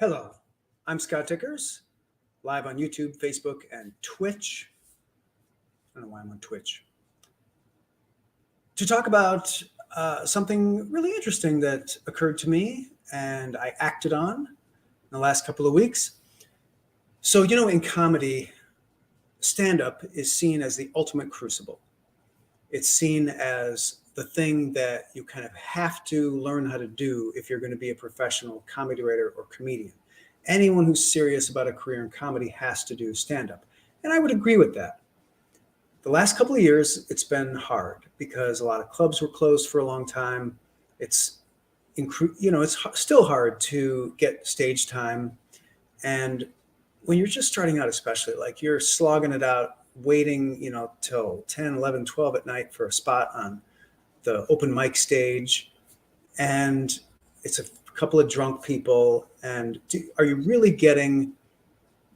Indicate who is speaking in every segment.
Speaker 1: Hello, I'm Scott Dikkers, live on YouTube, Facebook, and Twitch. I don't know why I'm on Twitch. To talk about something really interesting that occurred to me and I acted on in the last couple of weeks. So, in comedy, stand-up is seen as the ultimate crucible. It's seen as the thing that you kind of have to learn how to do if you're going to be a professional comedy writer or comedian. Anyone who's serious about a career in comedy has to do stand-up. And I would agree with that. The last couple of years, it's been hard because a lot of clubs were closed for a long time. It's still hard to get stage time. And when you're just starting out, especially, like you're slogging it out, waiting, till 10, 11, 12 at night for a spot on the open mic stage. And it's a couple of drunk people. And are you really getting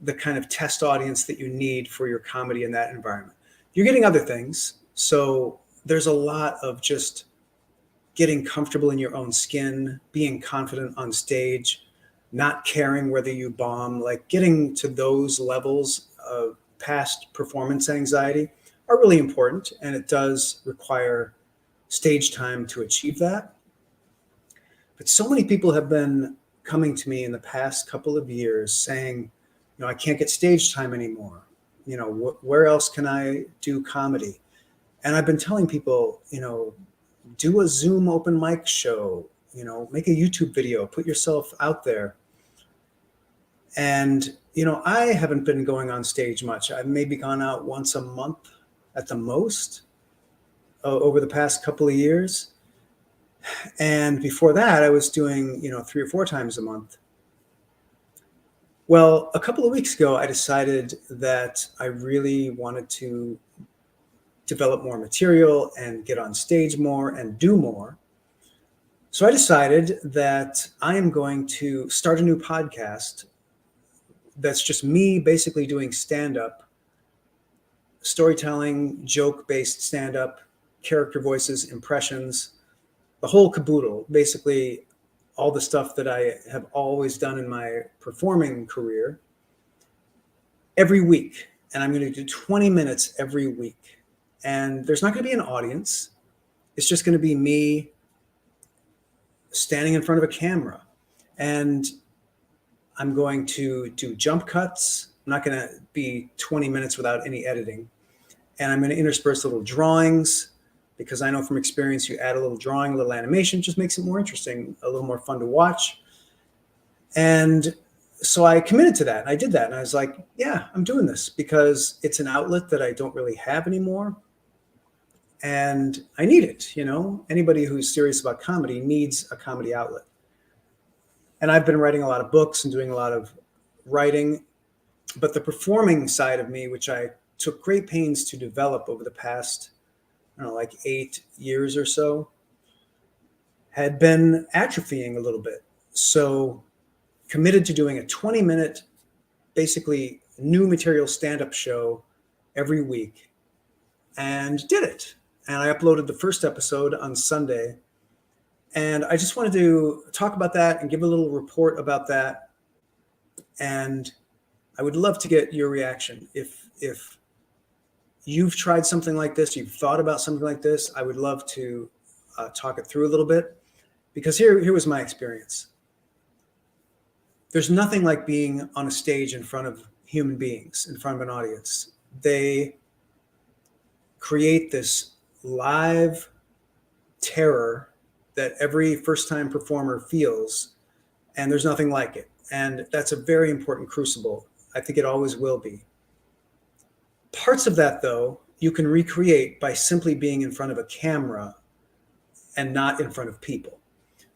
Speaker 1: the kind of test audience that you need for your comedy in that environment? You're getting other things. So there's a lot of just getting comfortable in your own skin, being confident on stage, not caring whether you bomb, like getting to those levels of past performance anxiety are really important. And it does require stage time to achieve that. But so many people have been coming to me in the past couple of years saying, I can't get stage time anymore. Where else can I do comedy? And I've been telling people, do a Zoom open mic show, make a YouTube video, put yourself out there. And, I haven't been going on stage much. I've maybe gone out once a month at the most over the past couple of years. And before that, I was doing, 3 or 4 times a month. Well, a couple of weeks ago, I decided that I really wanted to develop more material and get on stage more and do more. So I decided that I am going to start a new podcast that's just me basically doing stand-up, storytelling, joke-based stand-up, character voices, impressions, the whole caboodle, basically all the stuff that I have always done in my performing career every week. And I'm going to do 20 minutes every week. And there's not going to be an audience. It's just going to be me standing in front of a camera. And I'm going to do jump cuts. I'm not going to be 20 minutes without any editing. And I'm going to intersperse little drawings, because I know from experience, you add a little drawing, a little animation, just makes it more interesting, a little more fun to watch. And so I committed to that. And I did that. And I was like, yeah, I'm doing this because it's an outlet that I don't really have anymore. And I need it. Anybody who's serious about comedy needs a comedy outlet. And I've been writing a lot of books and doing a lot of writing. But the performing side of me, which I took great pains to develop over the past 8 years or so, had been atrophying a little bit. So committed to doing a 20-minute, basically new material stand-up show every week, and did it. And I uploaded the first episode on Sunday. And I just wanted to talk about that and give a little report about that. And I would love to get your reaction. If you've tried something like this, you've thought about something like this, I would love to talk it through a little bit, because here was my experience. There's nothing like being on a stage in front of human beings, in front of an audience. They create this live terror that every first-time performer feels, and there's nothing like it. And that's a very important crucible. I think it always will be. Parts of that, though, you can recreate by simply being in front of a camera and not in front of people.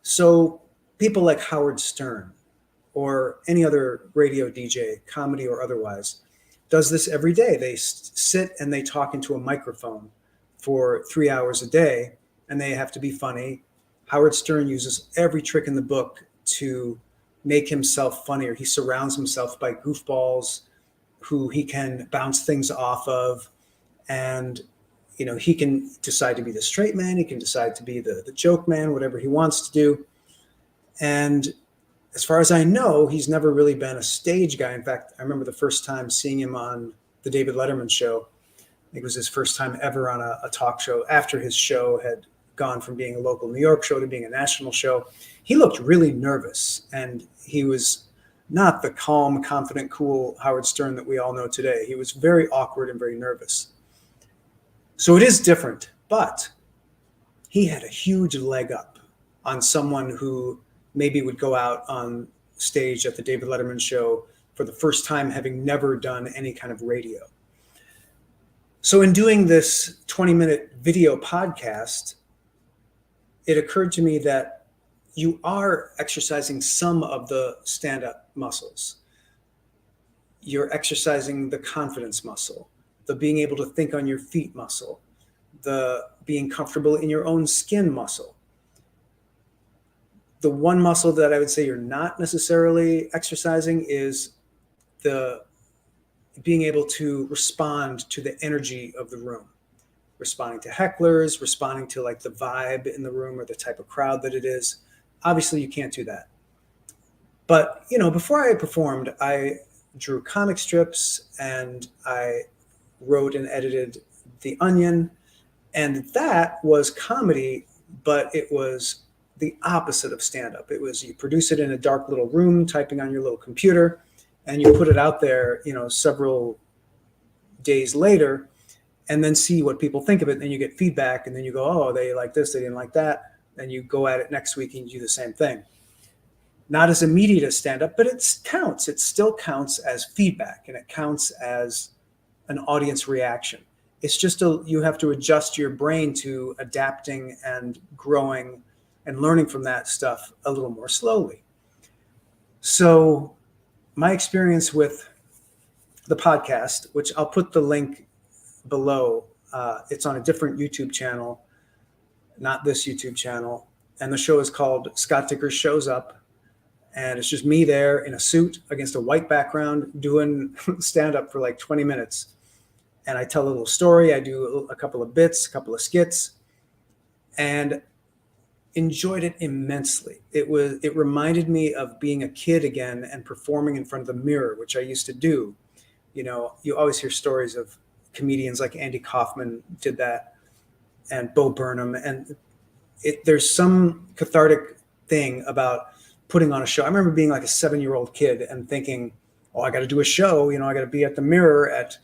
Speaker 1: So people like Howard Stern or any other radio DJ, comedy or otherwise, does this every day. They sit and they talk into a microphone for 3 hours a day, and they have to be funny. Howard Stern uses every trick in the book to make himself funnier. He surrounds himself by goofballs who he can bounce things off of. And, he can decide to be the straight man. He can decide to be the joke man, whatever he wants to do. And as far as I know, he's never really been a stage guy. In fact, I remember the first time seeing him on the David Letterman show. I think it was his first time ever on a talk show after his show had gone from being a local New York show to being a national show. He looked really nervous, and he was not the calm, confident, cool Howard Stern that we all know today. He was very awkward and very nervous. So it is different, but he had a huge leg up on someone who maybe would go out on stage at the David Letterman show for the first time, having never done any kind of radio. So in doing this 20-minute video podcast, it occurred to me that you are exercising some of the stand-up muscles. You're exercising the confidence muscle, the being able to think on your feet muscle, the being comfortable in your own skin muscle. The one muscle that I would say you're not necessarily exercising is the being able to respond to the energy of the room, responding to hecklers, responding to like the vibe in the room or the type of crowd that it is. Obviously, you can't do that. But, you know, before I performed, I drew comic strips and I wrote and edited The Onion. And that was comedy, but it was the opposite of stand-up. It was, you produce it in a dark little room, typing on your little computer, and you put it out there, you know, several days later, and then see what people think of it. And then you get feedback, and then you go, oh, they like this, they didn't like that. Then you go at it next week and you do the same thing. Not as immediate as stand-up, but it counts. It still counts as feedback, and it counts as an audience reaction. It's just you have to adjust your brain to adapting and growing and learning from that stuff a little more slowly. So my experience with the podcast, which I'll put the link below, it's on a different YouTube channel, not this YouTube channel. And the show is called Scott Dikkers Shows Up. And it's just me there in a suit against a white background doing stand-up for like 20 minutes. And I tell a little story. I do a couple of bits, a couple of skits, and enjoyed it immensely. It reminded me of being a kid again and performing in front of the mirror, which I used to do. You know, you always hear stories of comedians like Andy Kaufman did that, and Bo Burnham. And there's some cathartic thing about putting on a show. I remember being like a 7-year-old kid and thinking, oh, I got to do a show. You know, I got to be at the mirror at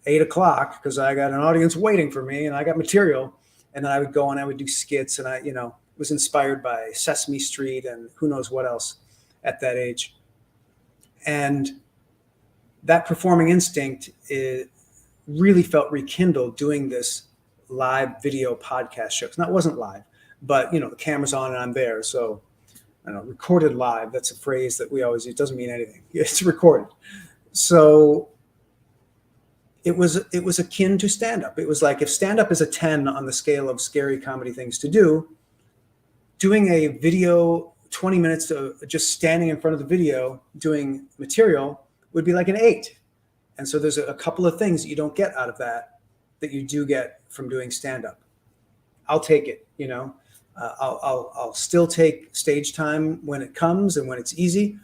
Speaker 1: 8 o'clock because I got an audience waiting for me and I got material. And then I would go and I would do skits, and I, you know, was inspired by Sesame Street and who knows what else at that age. And that performing instinct, it really felt rekindled doing this live video podcast shows. Now, it wasn't live, but, you know, the camera's on and I'm there. So, I don't know, recorded live, that's a phrase that we always use. It doesn't mean anything. It's recorded. So it was akin to stand-up. It was like, if stand-up is a 10 on the scale of scary comedy things to do, doing a video 20 minutes of just standing in front of the video doing material would be like an 8. And so there's a couple of things that you don't get out of that you do get from doing stand-up. I'll take it, you know. I'll still take stage time when it comes and when it's easy,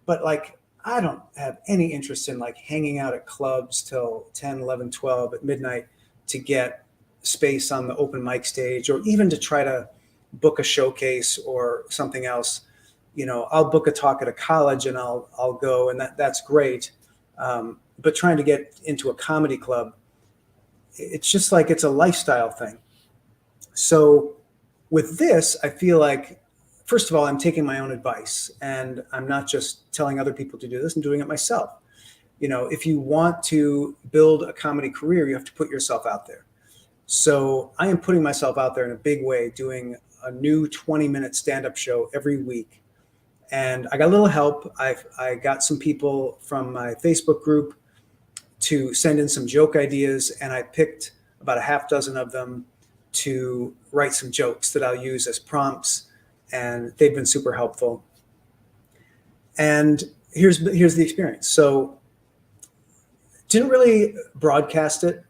Speaker 1: but like, I don't have any interest in like hanging out at clubs till 10, 11, 12 at midnight to get space on the open mic stage, or even to try to book a showcase or something else. You know, I'll book a talk at a college and I'll go, and that's great. But trying to get into a comedy club, it's just like, it's a lifestyle thing. So with this, I feel like, first of all, I'm taking my own advice, and I'm not just telling other people to do this, I'm doing it myself. You know, if you want to build a comedy career, you have to put yourself out there. So I am putting myself out there in a big way, doing a new 20-minute stand-up show every week. And I got a little help. I got some people from my Facebook group to send in some joke ideas, and I picked about a half dozen of them to write some jokes that I'll use as prompts, and they've been super helpful. And here's the experience. So didn't really broadcast it,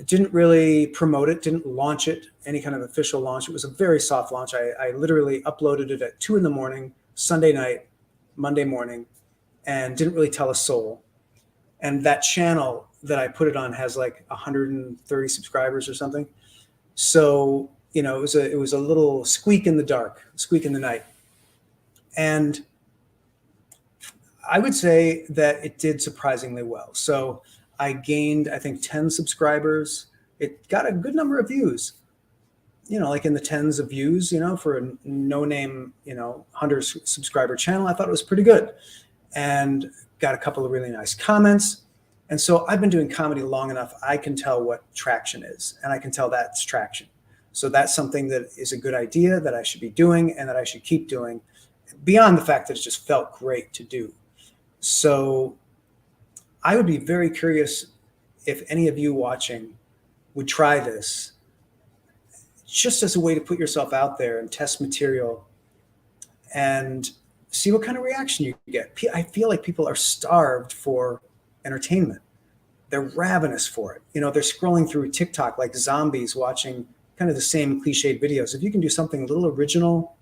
Speaker 1: didn't really promote it, didn't launch it, any kind of official launch. It was a very soft launch. I literally uploaded it at 2 a.m, Sunday night, Monday morning, and didn't really tell a soul. And that channel that I put it on has like 130 subscribers or something. So, you know, it was a little squeak in the dark, squeak in the night. And I would say that it did surprisingly well. So I gained, I think, 10 subscribers. It got a good number of views, you know, like in the tens of views, you know, for a no-name, you know, 100 subscriber channel. I thought it was pretty good, and got a couple of really nice comments. And so I've been doing comedy long enough. I can tell what traction is, and I can tell that's traction. So that's something that is a good idea that I should be doing and that I should keep doing, beyond the fact that it just felt great to do. So I would be very curious if any of you watching would try this, just as a way to put yourself out there and test material and see what kind of reaction you get. I feel like people are starved for entertainment. They're ravenous for it. You know, they're scrolling through TikTok like zombies, watching kind of the same cliched videos. If you can do something a little original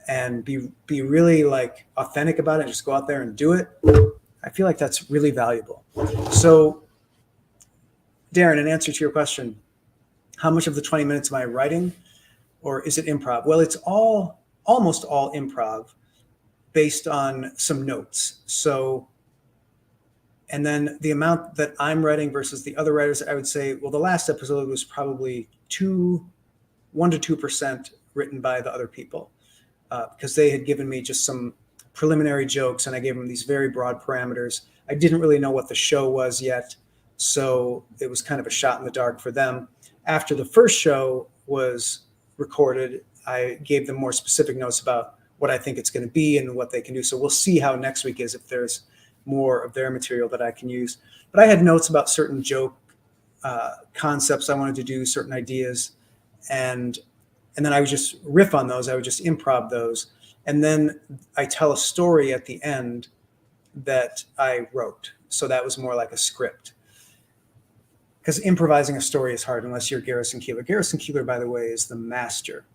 Speaker 1: and be really like authentic about it, and just go out there and do it, I feel like that's really valuable. So, Darren, in answer to your question, how much of the 20 minutes am I writing, or is it improv? Well, it's almost all improv based on some notes. So, and then the amount that I'm writing versus the other writers, I would say, well, the last episode was probably 1 to 2% written by the other people, because they had given me just some preliminary jokes, and I gave them these very broad parameters. I didn't really know what the show was yet, so it was kind of a shot in the dark for them. After the first show was recorded, I gave them more specific notes about what I think it's going to be and what they can do. So we'll see how next week is, if there's more of their material that I can use. But I had notes about certain joke concepts I wanted to do, certain ideas, and then I would just riff on those. I would just improv those. And then I tell a story at the end that I wrote. So that was more like a script. Because improvising a story is hard unless you're Garrison Keeler. Garrison Keeler, by the way, is the master.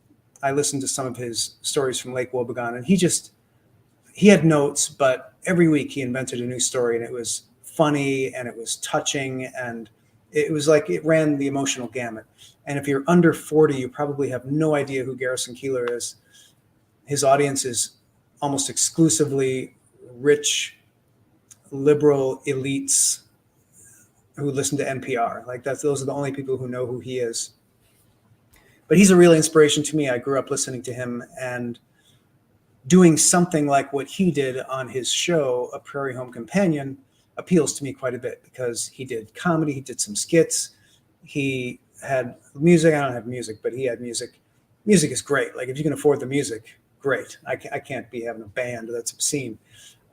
Speaker 1: I listened to some of his stories from Lake Wobegon, and he had notes, but every week he invented a new story, and it was funny and it was touching, and it was like it ran the emotional gamut. And if you're under 40, you probably have no idea who Garrison Keeler is. His audience is almost exclusively rich, liberal elites who listen to NPR. Like those are the only people who know who he is. But he's a real inspiration to me. I grew up listening to him, and doing something like what he did on his show, A Prairie Home Companion, appeals to me quite a bit, because he did comedy, he did some skits, he had music. I don't have music, but he had music. Music is great. Like if you can afford the music, great. I can't be having a band. That's obscene.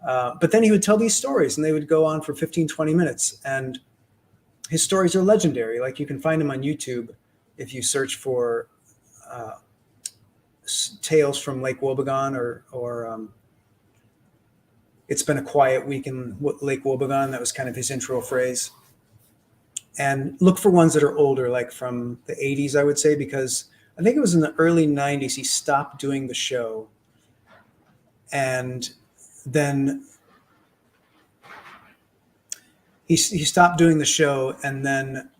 Speaker 1: But then he would tell these stories, and they would go on for 15, 20 minutes. And his stories are legendary. Like you can find them on YouTube if you search for Tales from Lake Wobegon or It's Been a Quiet Week in Lake Wobegon. That was kind of his intro phrase. And look for ones that are older, like from the 80s, I would say, because I think it was in the early 90s he stopped doing the show. And then he stopped doing the show and then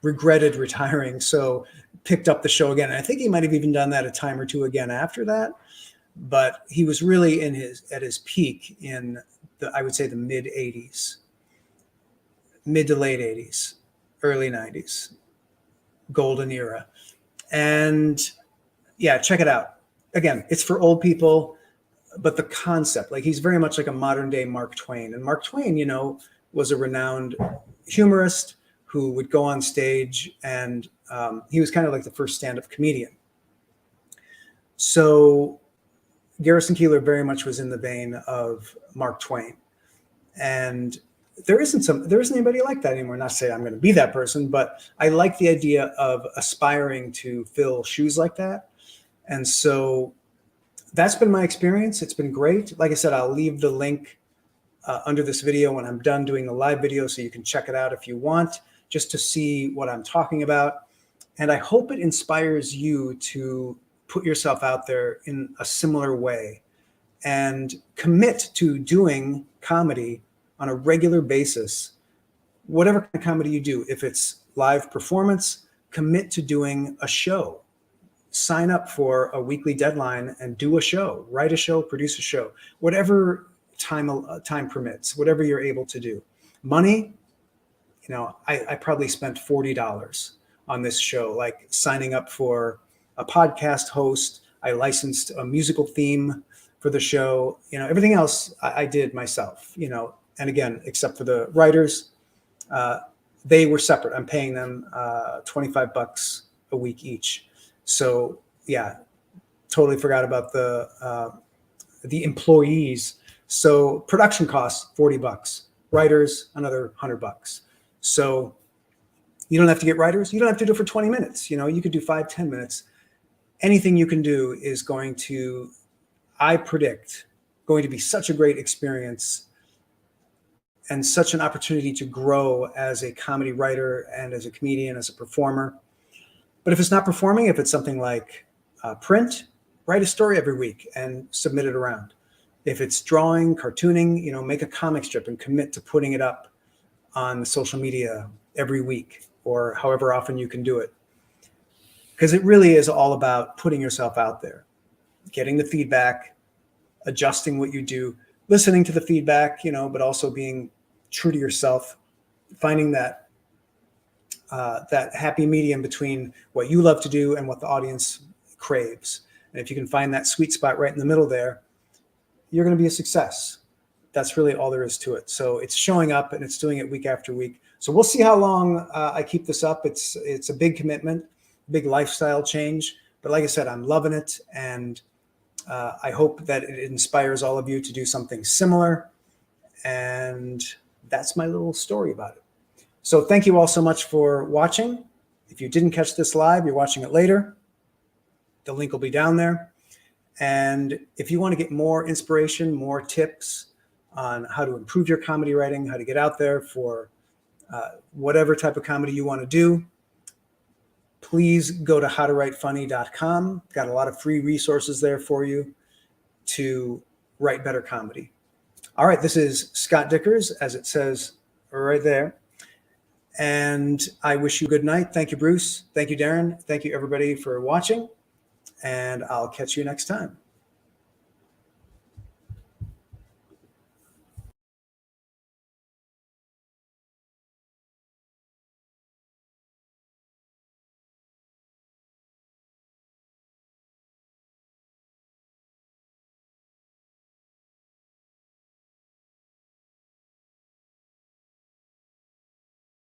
Speaker 1: regretted retiring, so picked up the show again. And I think he might have even done that a time or two again after that. But he was really at his peak in I would say the mid to late 80s, early 90s, golden era. And yeah, check it out. Again, it's for old people, but the concept, like he's very much like a modern day Mark Twain. And Mark Twain, you know, was a renowned humorist who would go on stage, and he was kind of like the first stand-up comedian. So Garrison Keeler very much was in the vein of Mark Twain. And there isn't anybody like that anymore. Not to say I'm going to be that person, but I like the idea of aspiring to fill shoes like that. And so that's been my experience. It's been great. Like I said, I'll leave the link under this video when I'm done doing the live video, so you can check it out if you want, just to see what I'm talking about. And I hope it inspires you to put yourself out there in a similar way, and commit to doing comedy on a regular basis. Whatever kind of comedy you do, if it's live performance, commit to doing a show. Sign up for a weekly deadline and do a show, write a show, produce a show, whatever time permits, whatever you're able to do. Money, I probably spent $40 on this show, like signing up for a podcast host. I licensed a musical theme for the show. Everything else I did myself, and again, except for the writers, they were separate. I'm paying them $25 a week each. So yeah, totally forgot about the employees. So production costs $40, writers another $100. So you don't have to get writers. You don't have to do it for 20 minutes. You could do 5-10 minutes. Anything you can do is going to, I predict, going to be such a great experience and such an opportunity to grow as a comedy writer and as a comedian, as a performer. But if it's not performing, if it's something like print, write a story every week and submit it around. If it's drawing, cartooning, make a comic strip and commit to putting it up on social media every week or however often you can do it. Because it really is all about putting yourself out there, getting the feedback, adjusting what you do, listening to the feedback, but also being true to yourself, finding that happy medium between what you love to do and what the audience craves. And if you can find that sweet spot right in the middle there, you're going to be a success. That's really all there is to it. So it's showing up and it's doing it week after week. So we'll see how long I keep this up. It's a big commitment, big lifestyle change. But like I said, I'm loving it. And I hope that it inspires all of you to do something similar. And that's my little story about it. So thank you all so much for watching. If you didn't catch this live, you're watching it later. The link will be down there. And if you want to get more inspiration, more tips on how to improve your comedy writing, how to get out there for whatever type of comedy you want to do, please go to howtowritefunny.com. Got a lot of free resources there for you to write better comedy. All right, this is Scott Dikkers, as it says right there. And I wish you good night. Thank you, Bruce. Thank you, Darren. Thank you, everybody, for watching. And I'll catch you next time.